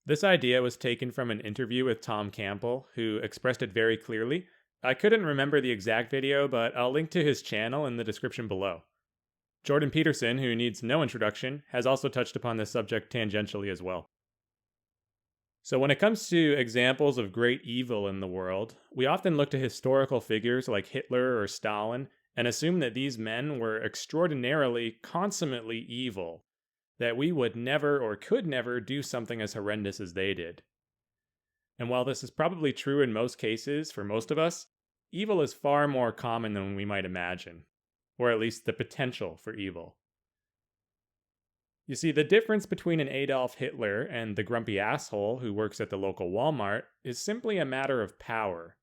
This idea was taken from an interview with Tom Campbell, who expressed it very clearly. I couldn't remember the exact video, but I'll link to his channel in the description below. Jordan Peterson, who needs no introduction, has also touched upon this subject tangentially as well. So, when it comes to examples of great evil in the world, we often look to historical figures like Hitler or Stalin and assume that these men were extraordinarily, consummately evil, that we would never or could never do something as horrendous as they did. And while this is probably true in most cases for most of us, evil is far more common than we might imagine, or at least the potential for evil. You see, the difference between an Adolf Hitler and the grumpy asshole who works at the local Walmart is simply a matter of power.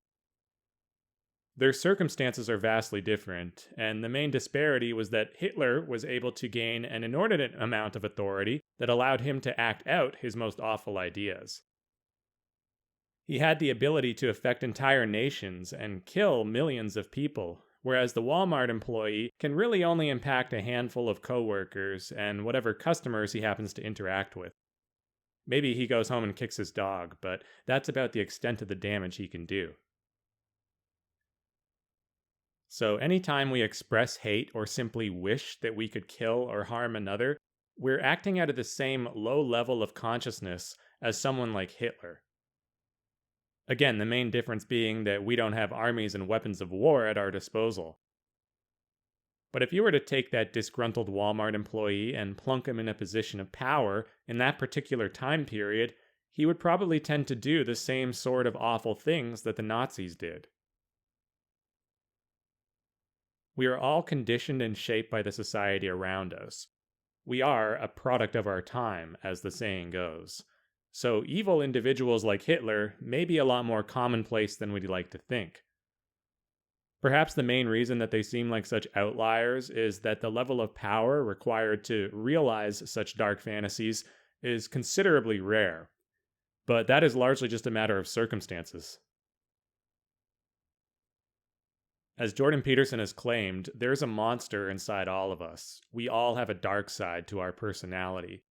Their circumstances are vastly different, and the main disparity was that Hitler was able to gain an inordinate amount of authority that allowed him to act out his most awful ideas. He had the ability to affect entire nations and kill millions of people, whereas the Walmart employee can really only impact a handful of coworkers and whatever customers he happens to interact with. Maybe he goes home and kicks his dog, but that's about the extent of the damage he can do. So anytime we express hate or simply wish that we could kill or harm another, we're acting out of the same low level of consciousness as someone like Hitler. Again, the main difference being that we don't have armies and weapons of war at our disposal. But if you were to take that disgruntled Walmart employee and plunk him in a position of power in that particular time period, he would probably tend to do the same sort of awful things that the Nazis did. We are all conditioned and shaped by the society around us. We are a product of our time, as the saying goes. So evil individuals like Hitler may be a lot more commonplace than we'd like to think. Perhaps the main reason that they seem like such outliers is that the level of power required to realize such dark fantasies is considerably rare. But that is largely just a matter of circumstances. As Jordan Peterson has claimed, there's a monster inside all of us. We all have a dark side to our personality.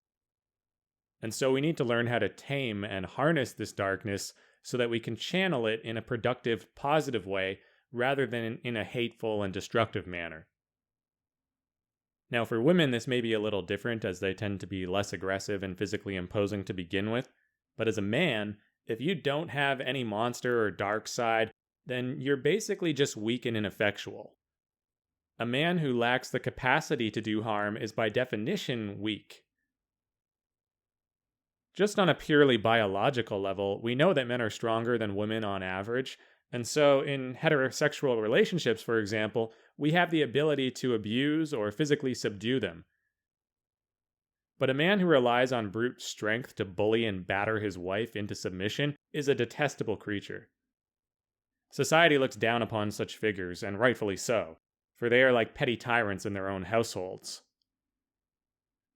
And so we need to learn how to tame and harness this darkness so that we can channel it in a productive, positive way rather than in a hateful and destructive manner. Now, for women, this may be a little different as they tend to be less aggressive and physically imposing to begin with. But as a man, if you don't have any monster or dark side, then you're basically just weak and ineffectual. A man who lacks the capacity to do harm is by definition weak. Just on a purely biological level, we know that men are stronger than women on average, and so in heterosexual relationships, for example, we have the ability to abuse or physically subdue them. But a man who relies on brute strength to bully and batter his wife into submission is a detestable creature. Society looks down upon such figures, and rightfully so, for they are like petty tyrants in their own households.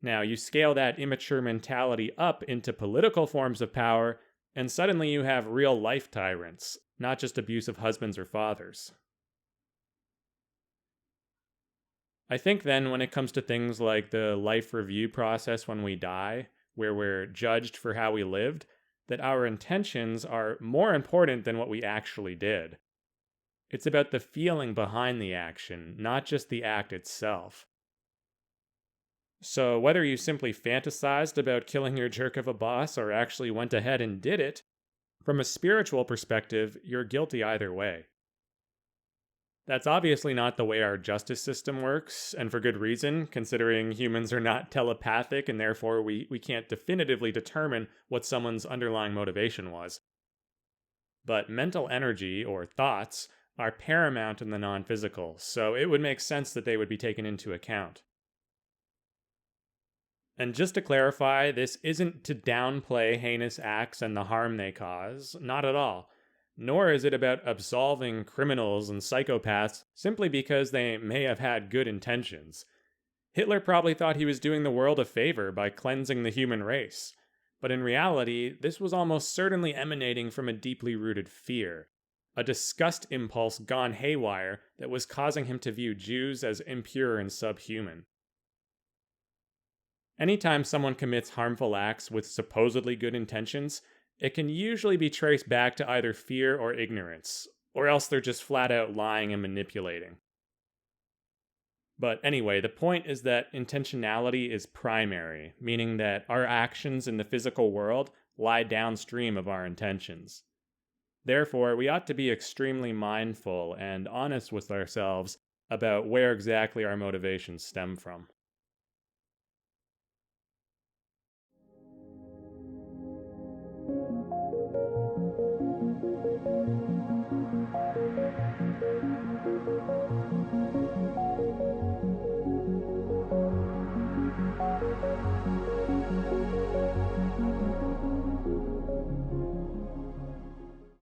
Now, you scale that immature mentality up into political forms of power, and suddenly you have real-life tyrants, not just abusive husbands or fathers. I think then when it comes to things like the life review process when we die, where we're judged for how we lived, that our intentions are more important than what we actually did. It's about the feeling behind the action, not just the act itself. So whether you simply fantasized about killing your jerk of a boss or actually went ahead and did it, from a spiritual perspective, you're guilty either way. That's obviously not the way our justice system works, and for good reason, considering humans are not telepathic and therefore we can't definitively determine what someone's underlying motivation was. But mental energy, or thoughts, are paramount in the non-physical, so it would make sense that they would be taken into account. And just to clarify, this isn't to downplay heinous acts and the harm they cause, not at all. Nor is it about absolving criminals and psychopaths simply because they may have had good intentions. Hitler probably thought he was doing the world a favor by cleansing the human race. But in reality, this was almost certainly emanating from a deeply rooted fear. A disgust impulse gone haywire that was causing him to view Jews as impure and subhuman. Anytime someone commits harmful acts with supposedly good intentions, it can usually be traced back to either fear or ignorance, or else they're just flat out lying and manipulating. But anyway, the point is that intentionality is primary, meaning that our actions in the physical world lie downstream of our intentions. Therefore, we ought to be extremely mindful and honest with ourselves about where exactly our motivations stem from.